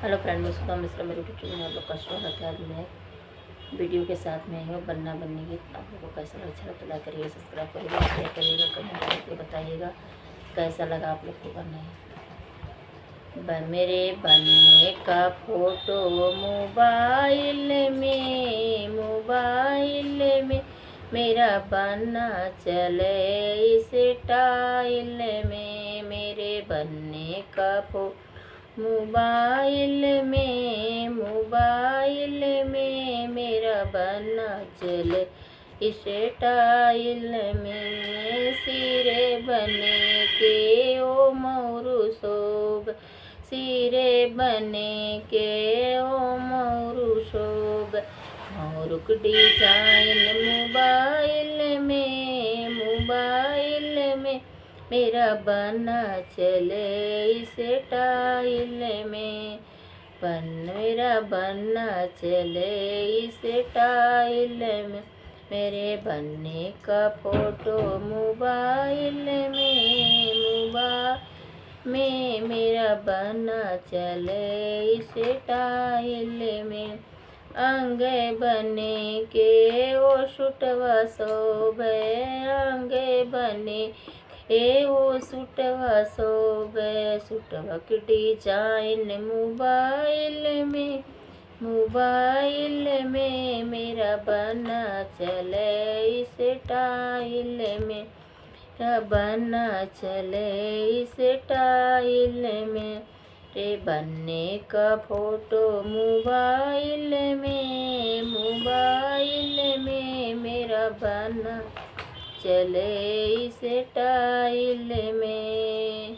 Hello friend, मैं सुधा मिश्रा, मेरे YouTube channel में आप लोग का स्वागत है। आज मैं वीडियो के साथ में हूँ बनना बनने की। आप लोगों को कैसा लगा, अच्छा लगा तो लाइक करिएगा, सब्सक्राइब करिएगा, शेयर करिएगा, कमेंट करके बताइएगा कैसा लगा आप लोग को बनना है। मेरे बनने का फोटो मोबाइल में मेरा बनना चले स्टाइल में। मेरे बनने का फोटो मोबाइल में मेरा बनना चले स्टाइल में। सिरे बने के ओ मोरू शोभ, सिरे बने के ओ मोरू शोभ। मोरुक डिजाइन मोबाइल में मेरा बनना चले स्टाइल में। मेरा बनना चले स्टाइल में। मेरे बनने का फोटो मोबाइल में मेरा बनना चले स्टाइल में। अंगे बने के ओ सुटवा शोभे, अंगे बने वो सुटवा शोभे। सुटवा की डिजाइन मोबाइल में मेरा बनना चले स्टाइल में। मेरा बनना चले स्टाइल में। रे बनने का फोटो मोबाइल में मेरा बनना चले स्टाइल में।